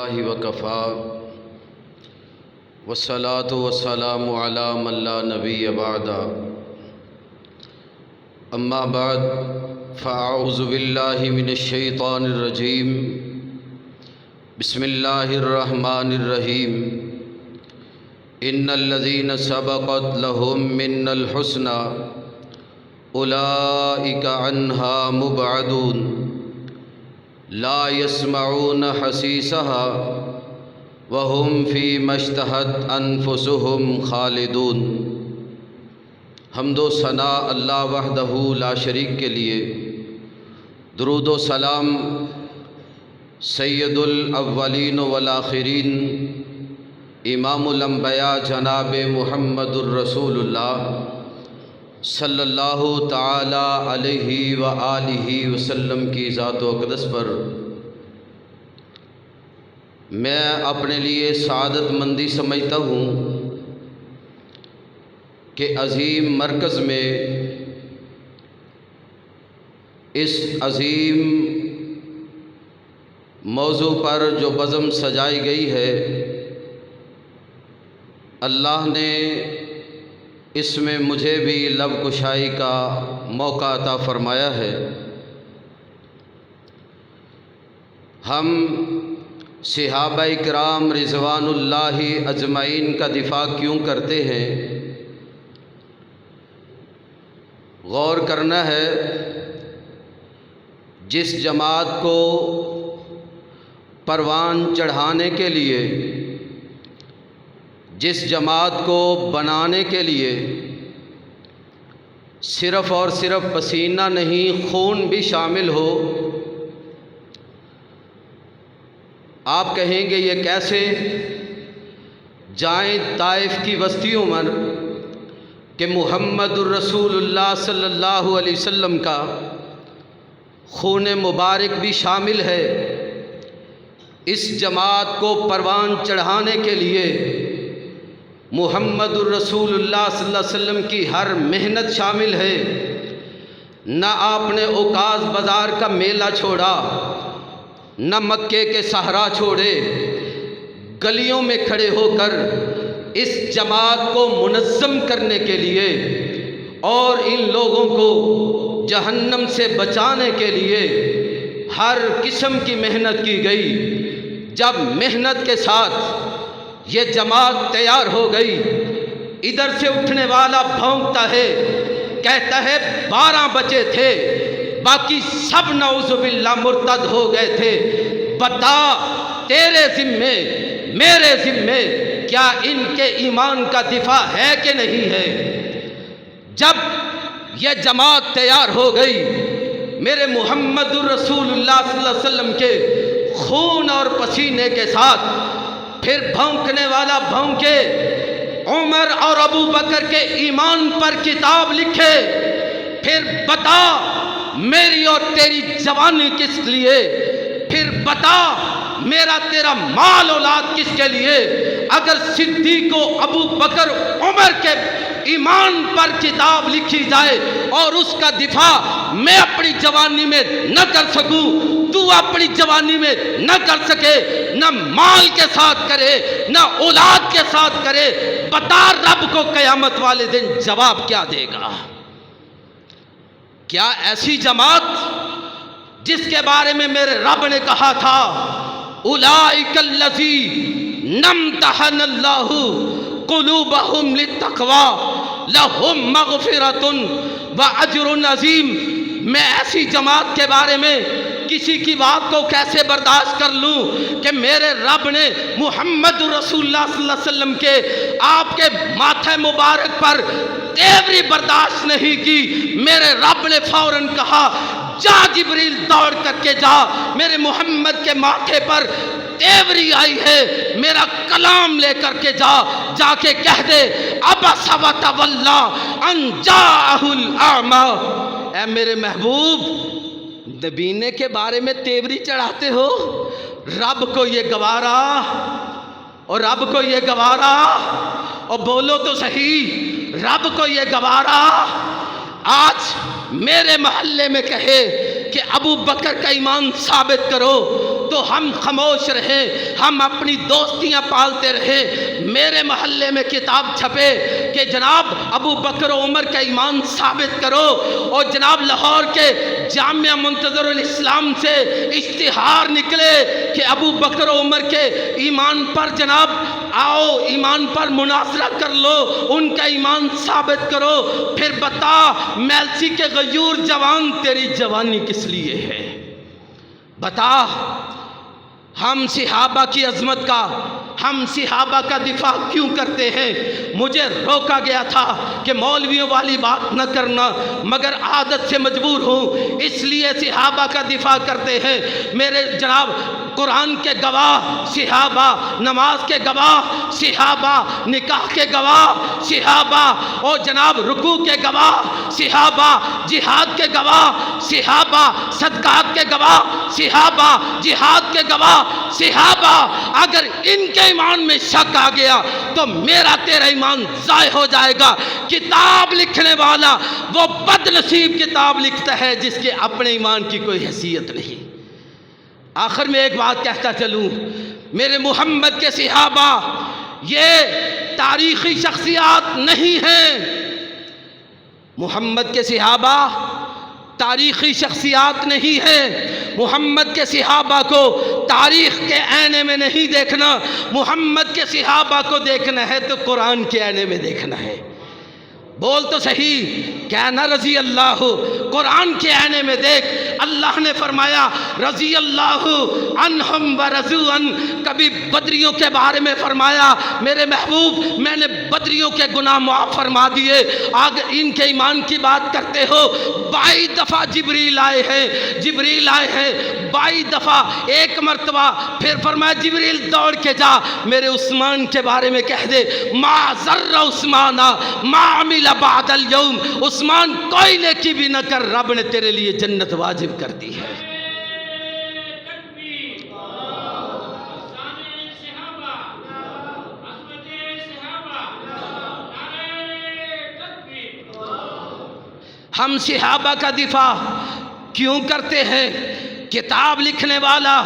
للہ وکفا والصلاة والسلام علی من لا نبی بعد اما بعد فاعوذ باللہ من الشیطان الرجیم بسم اللہ الرحمن الرحیم ان الذین سبقت لهم من الحسنى اولئک عنہا مبعدون لا يسمعون حسیسها وهم فیما اشتہت انفسهم خالدون۔ حمد و ثنا اللہ وحدہ لا شریک کے لیے، درود و سلام سید الاولین والآخرین امام الانبیاء جناب محمد الرسول اللہ صلی اللہ تعالی علیہ وآلہ وسلم کی ذات و اقدس پر میں اپنے لیے سعادت مندی سمجھتا ہوں کہ عظیم مرکز میں اس عظیم موضوع پر جو بزم سجائی گئی ہے، اللہ نے اس میں مجھے بھی لب کشائی کا موقع عطا فرمایا ہے۔ ہم صحابہ کرام رضوان اللہ اجمعین کا دفاع کیوں کرتے ہیں؟ غور کرنا ہے، جس جماعت کو پروان چڑھانے کے لیے، جس جماعت کو بنانے کے لیے صرف اور صرف پسینہ نہیں خون بھی شامل ہو، آپ کہیں گے یہ کیسے؟ جائیں طائف کی بستیوں میں کہ محمد الرسول اللہ صلی اللہ علیہ وسلم کا خون مبارک بھی شامل ہے۔ اس جماعت کو پروان چڑھانے کے لیے محمد الرسول اللہ صلی اللہ علیہ وسلم کی ہر محنت شامل ہے۔ نہ آپ نے اوکاز بازار کا میلہ چھوڑا، نہ مکے کے صحرا چھوڑے، گلیوں میں کھڑے ہو کر اس جماعت کو منظم کرنے کے لیے اور ان لوگوں کو جہنم سے بچانے کے لیے ہر قسم کی محنت کی گئی۔ جب محنت کے ساتھ یہ جماعت تیار ہو گئی، ادھر سے اٹھنے والا بھونکتا ہے، کہتا ہے 12 بچے تھے، باقی سب نعوذ باللہ مرتد ہو گئے تھے، بتا تیرے ذمے میرے ذمے کیا ان کے ایمان کا دفاع ہے کہ نہیں ہے؟ جب یہ جماعت تیار ہو گئی، میرے محمد الرسول اللہ صلی اللہ علیہ وسلم کے خون اور پسینے کے ساتھ پھر بھونکنے والا بھونکے، عمر اور ابو بکر کے ایمان پر کتاب لکھے، پھر بتا میری اور تیری جوانی کس لیے، پھر بتا میرا تیرا مال اولاد کس کے لیے؟ اگر صدیق و ابو بکر عمر کے ایمان پر کتاب لکھی جائے اور اس کا دفاع میں اپنی جوانی میں نہ کر سکوں، تو اپنی جوانی میں نہ کر سکے، نہ مال کے ساتھ کرے نہ اولاد کے ساتھ کرے، بتا رب کو قیامت والے دن جواب کیا دے گا؟ کیا ایسی جماعت جس کے بارے میں میرے رب نے کہا تھا اولئک الذین امتحن اللہ قلوبہم للتقوی لہم مغفرۃ واجر عظیم، میں ایسی جماعت کے بارے میں کسی کی بات کو کیسے برداشت کر لوں کہ میرے رب نے محمد رسول اللہ صلی اللہ علیہ وسلم کے آپ کے ماتھے مبارک پر تیوری برداشت نہیں کی؟ میرے رب نے فوراً کہا جا جبریل دوڑ کر کے جا، میرے محمد کے ماتھے پر تیوری آئی ہے، میرا کلام لے کر کے جا کے کہہ دے عبس وتولی ان جاءہ الاعمی۔ اے میرے محبوب، نبینے کے بارے میں تیوری چڑھاتے ہو، رب کو یہ گوارا اور رب کو یہ گوارا، اور بولو تو صحیح، رب کو یہ گوارا؟ آج میرے محلے میں کہے کہ ابو بکر کا ایمان ثابت کرو، تو ہم خاموش رہے، ہم اپنی دوستیاں پالتے رہے۔ میرے محلے میں کتاب چھپے کہ جناب ابو بکر و عمر کا ایمان ثابت کرو، اور جناب لاہور کے جامعہ منتظر الاسلام سے اشتہار نکلے کہ ابو بکر و عمر کے ایمان پر جناب آؤ، ایمان پر مناظرہ کر لو، ان کا ایمان ثابت کرو، پھر بتا میلسی کے غیور جوان تیری جوانی کس لیے ہے؟ بتا۔ ہم صحابہ کی عظمت کا، ہم صحابہ کا دفاع کیوں کرتے ہیں؟ مجھے روکا گیا تھا کہ مولویوں والی بات نہ کرنا، مگر عادت سے مجبور ہوں، اس لیے صحابہ کا دفاع کرتے ہیں۔ میرے جناب قرآن کے گواہ صحابہ، نماز کے گواہ صحابہ، نکاح کے گواہ صحابہ، اور جناب رکوع کے گواہ صحابہ، جہاد کے گواہ صحابہ، صدقات کے گواہ صحابہ، جہاد کے گواہ صحابہ۔ اگر ان کے ایمان میں شک آ گیا تو میرا تیرا ایمان ضائع ہو جائے گا۔ کتاب لکھنے والا وہ بد نصیب کتاب لکھتا ہے جس کے اپنے ایمان کی کوئی حیثیت نہیں۔ آخر میں ایک بات کہتا چلوں، میرے محمد کے صحابہ یہ تاریخی شخصیات نہیں ہیں۔ محمد کے صحابہ تاریخی شخصیات نہیں ہیں۔ محمد کے صحابہ کو تاریخ کے آئینے میں نہیں دیکھنا، محمد کے صحابہ کو دیکھنا ہے تو قرآن کے آئینے میں دیکھنا ہے۔ بول تو صحیح، کہنا رضی اللہ، قرآن کے آئینے میں دیکھ۔ اللہ نے فرمایا رضی اللہ عنہم ورضوا عنہ، کبھی بدریوں کے بارے میں فرمایا میرے محبوب میں نے بدریوں کے گناہ معاف فرما دیے، آگ ان کے ایمان کی بات کرتے ہو۔ 22 دفعہ جبریل آئے ہیں، جبریل آئے ہیں 22 دفعہ، ایک مرتبہ پھر فرمایا جبریل دوڑ کے جا میرے عثمان کے بارے میں کہہ دے، ما ذر عثمان ما عمل بعد اليوم، عثمان کوئی نیکی بھی نہ کر، رب نے تیرے لیے جنت واجب کر دی ہے۔ ہم صحابہ کا دفاع کیوں کرتے ہیں؟ کتاب لکھنے والا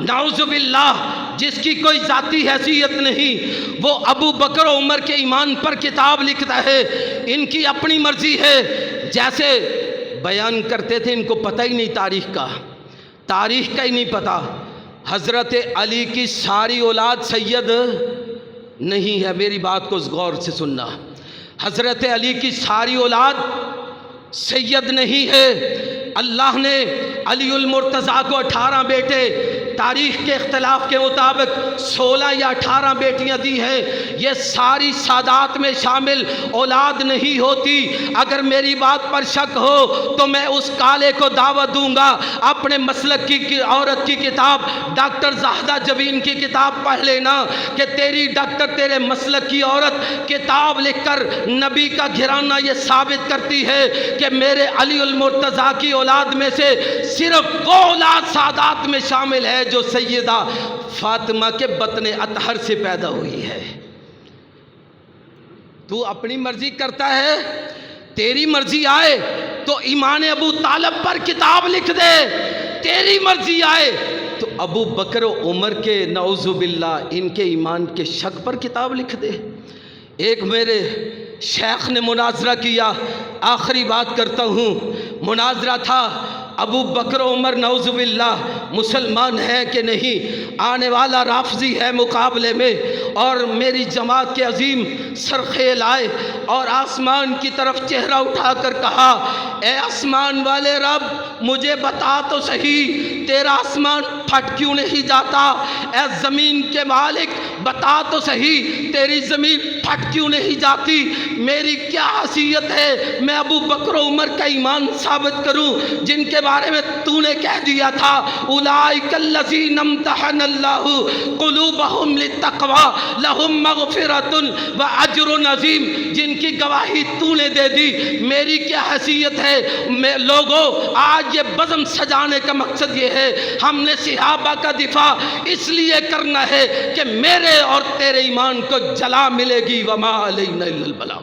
نعوذ باللہ جس کی کوئی ذاتی حیثیت نہیں، وہ ابو بکر و عمر کے ایمان پر کتاب لکھتا ہے، ان کی اپنی مرضی ہے۔ جیسے بیان کرتے تھے ان کو پتہ ہی نہیں تاریخ کا ہی نہیں پتہ۔ حضرت علی کی ساری اولاد سید نہیں ہے، میری بات کو غور سے سننا، حضرت علی کی ساری اولاد سید نہیں ہے۔ اللہ نے علی المرتضیٰ کو 18 بیٹے، تاریخ کے اختلاف کے مطابق 16 یا 18 بیٹیاں دی ہیں، یہ ساری سادات میں شامل اولاد نہیں ہوتی۔ اگر میری بات پر شک ہو تو میں اس کالے کو دعوت دوں گا اپنے مسلک کی عورت کی کتاب ڈاکٹر زاہدہ جبین کی کتاب پڑھ لینا کہ تیری ڈاکٹر تیرے مسلک کی عورت کتاب لکھ کر نبی کا گھرانہ یہ ثابت کرتی ہے کہ میرے علی المرتضیٰ کی اولاد میں سے صرف وہ اولاد سادات میں شامل ہے جو سیدہ فاطمہ کے بطن اطہر سے پیدا ہوئی ہے۔ تو اپنی مرضی کرتا ہے، تیری مرضی آئے تو ایمان ابو طالب پر کتاب لکھ دے، تیری مرضی آئے تو ابو بکر و عمر کے نعوذ باللہ ان کے ایمان کے شک پر کتاب لکھ دے۔ ایک میرے شیخ نے مناظرہ کیا، آخری بات کرتا ہوں، مناظرہ تھا ابو بکر و عمر نعوذ باللہ مسلمان ہے کہ نہیں، آنے والا رافضی ہے مقابلے میں، اور میری جماعت کے عظیم سرخیل آئے اور آسمان کی طرف چہرہ اٹھا کر کہا، اے آسمان والے رب مجھے بتا تو صحیح تیرا آسمان پھٹ کیوں نہیں جاتا، اے زمین کے مالک بتا تو صحیح تیری زمین پھٹ کیوں نہیں جاتی، میری کیا حیثیت ہے میں ابو بکر و عمر کا ایمان ثابت کروں جن کے بارے میں تو نے کہہ دیا تھا اولئک الذین امتحن اللہ قلوبہم للتقوی لہم مغفرۃ واجر عظیم، جن کی گواہی تو نے دے دی، میری کیا حیثیت ہے؟ لوگوں آج یہ بزم سجانے کا مقصد یہ ہے، ہم نے صحابہ کا دفاع اس لیے کرنا ہے کہ میرے اور تیرے ایمان کو جلا ملے گی، وما علینا الا البلاغ۔